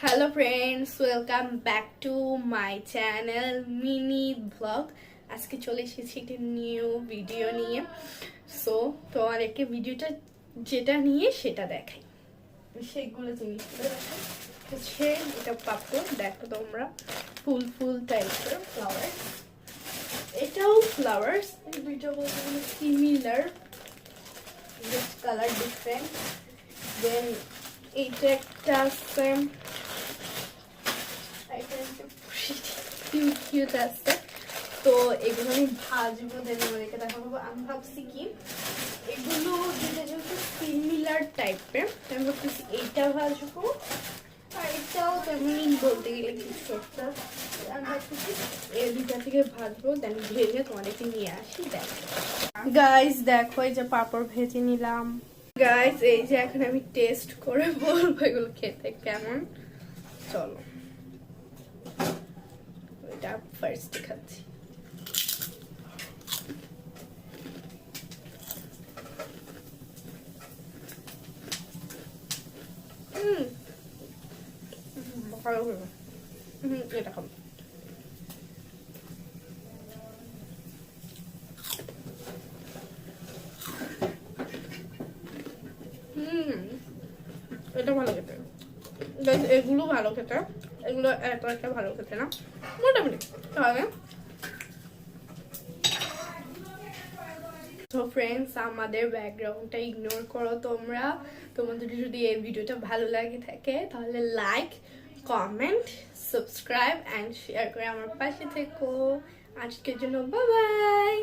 Hello friends, welcome back to my channel mini vlog. আজকে চলে এসেছি একটি নিউ ভিডিও নিয়ে। সো তোমাদেরকে ভিডিওটা যেটা নিয়ে সেটা দেখাই, সেগুলো জিনিসগুলো দেখাই। হচ্ছে এটা পাপড়, দেখো তোমরা ফুল ফুল টাইপের ফ্লাওয়ার। এটাও ফ্লাওয়ার্স, এই দুইটা বলতে গেলে সিমিলার, জাস্ট কালার ডিফারেন্ট। দেন এইটা একটা আছে, কিউট আছে। তো এগুলো আমি ভাজবো, দেন আমাদেরকে দেখাবো। আমি ভাবছি কি এগুলো যেটা যেহেতু সিমিলার টাইপের, আমি ভাবতেছি এইটা ভাজবো, আর এটাও তেমনই বলতে গেলে কিছু একটা। আমি ভাবতেছি এই দুইটা থেকে ভাজবো, দেন ভেজে তোমাদেরকে নিয়ে আসি। দেখো গাইস, দেখো এই যে পাপড় ভেজে নিলাম। গাইস এই যে এখন আমি টেস্ট করে বলবো এগুলো খেতে কেমন। চলো এটা ফার্স্ট খাচ্ছি। ভালো হবে। এটা খাবো। এটা ভালো খেতে, এগুলো ভালো খেতে, এগুলো এত একটা ভালো খেতে না, মোটামুটি। তাহলে তো ফ্রেন্ডস, আমাদের ব্যাকগ্রাউন্ডটা ইগনোর করো তোমরা। তোমাদের যদি এই ভিডিওটা ভালো লাগে থাকে তাহলে like, comment, subscribe and share করে আমার পাশে থেকো। আজকের জন্য বাই বাই।